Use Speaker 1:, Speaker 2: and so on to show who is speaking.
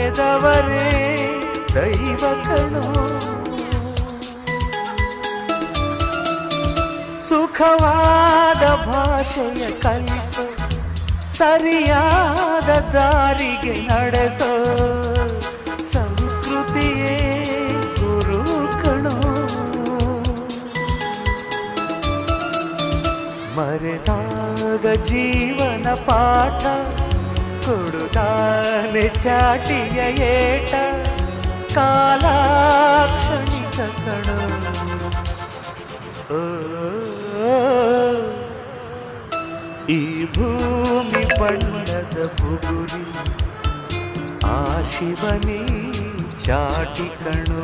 Speaker 1: ಬರೆದವರೇ ದೈವ ಕಣೋ. ಸುಖವಾದ ಭಾಷೆಯ ಕಲಿಸೋ, ಸರಿಯಾದ ದಾರಿಗೆ ನಡೆಸೋ ಸಂಸ್ಕೃತಿಯೇ ಗುರು ಕಣೋ. ಮರೆತಾಗ ಜೀವನ ಪಾಠ ಕೊಡುತ್ತಾನೆ ಚಾಟಿಯ ಏಟ. ಕಾಲಾಕ್ಷಣಿಕ ಕಣೋ. ಈ ಭೂಮಿ ಬಣ್ಣದ ಬುಗುರಿ ಆ ಶಿವನೇ ಚಾಟಿ ಕಣೋ.